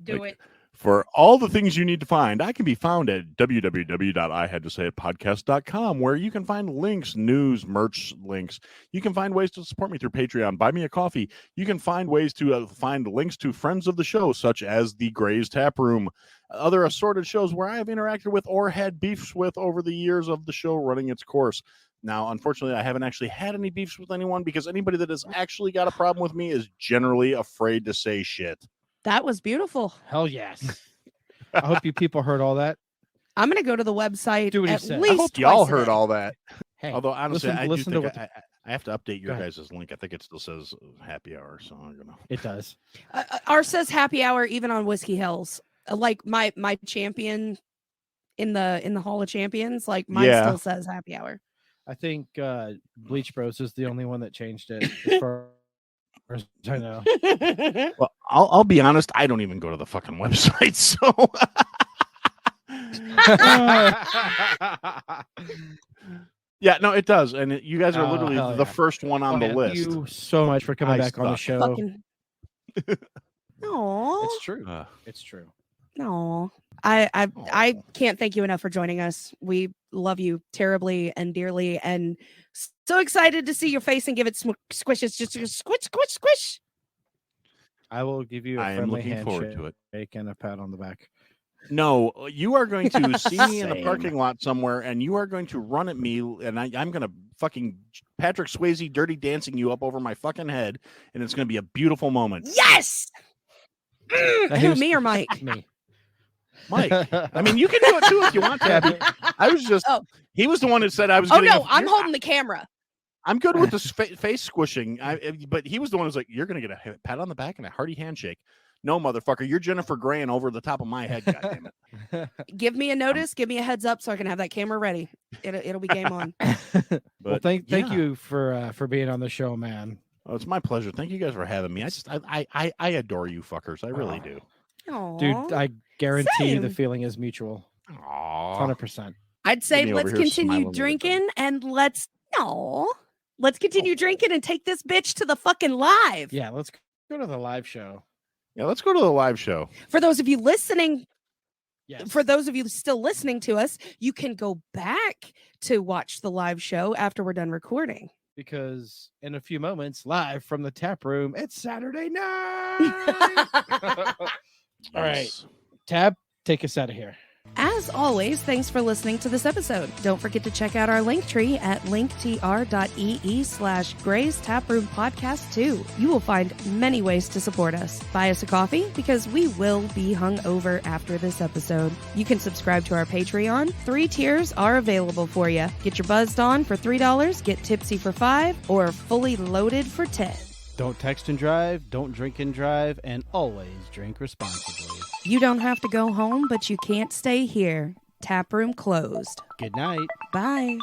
Do it. For all the things you need to find, I can be found at www.ihadtosayitpodcast.com, where you can find links, news, merch links. You can find ways to support me through Patreon, buy me a coffee. You can find ways to find links to friends of the show, such as the Gray's Taproom, other assorted shows where I have interacted with or had beefs with over the years of the show running its course. Now, unfortunately, I haven't actually had any beefs with anyone because anybody that has actually got a problem with me is generally afraid to say shit. That was beautiful. hell yes. I hope you people heard all that. I'm gonna go to the website Do what he at said. least I hope y'all twice a heard day. all that. Hey, Although, honestly, I do listen to think what I have to update your Go ahead. guys' link. I think it still says happy hour. So I'm gonna. it does. Ours says happy hour even on Whiskey Hills. Like my champion in the Hall of Champions, like mine Yeah. still says happy hour. I think Bleach Bros is the only one that changed it. As far as I know. Well, I'll be honest. I don't even go to the fucking website. So Yeah, no, it does, and you guys are Oh, literally hell the yeah. first one on the Thank list. you so much for coming I back on the suck. show. Fucking. Aw. It's true. It's true. No, I can't thank you enough for joining us. We love you terribly and dearly, and so excited to see your face and give it squishes. Just squish, squish, squish. I will give you a I am friendly looking forward to handshake and a pat on the back. No, you are going to see me in a Same. parking lot somewhere, and you are going to run at me, and I'm going to fucking Patrick Swayze dirty dancing you up over my fucking head, and it's going to be a beautiful moment. Yes. Who, me or Mike? Me. Mike, I mean, you can do it too if you want to. I was just, he was the one that said I was. Oh no, I'm holding the camera. I'm good with this face squishing, but he was the one who's like, you're going to get a pat on the back and a hearty handshake. No, motherfucker, you're Jennifer Grey over the top of my head. God damn it! Give me a notice. Give me a heads up so I can have that camera ready. It'll be game on. Well, thank you for being on the show, man. Oh, it's my pleasure. Thank you guys for having me. I adore you fuckers. I really do. Aww. Dude, I guarantee the Same. feeling is mutual. 100%. I'd say Me over let's here continue smiling drinking and let's continue drinking and take this bitch to the fucking live. Yeah, let's go to the live show. Yeah, let's go to the live show. For those of you listening, Yes. for those of you still listening to us, you can go back to watch the live show after we're done recording. Because in a few moments, live from the tap room, it's Saturday night. All right, Tab, take us out of here. As always, thanks for listening to this episode. Don't forget to check out our link tree at linktr.ee/Gray's Taproom Podcast 2. You will find many ways to support us. Buy us a coffee because we will be hungover after this episode. You can subscribe to our Patreon. 3 tiers are available for you. Get your buzzed on for $3, get tipsy for $5, or fully loaded for $10. Don't text and drive, don't drink and drive, and always drink responsibly. You don't have to go home, but you can't stay here. Taproom closed. Good night. Bye.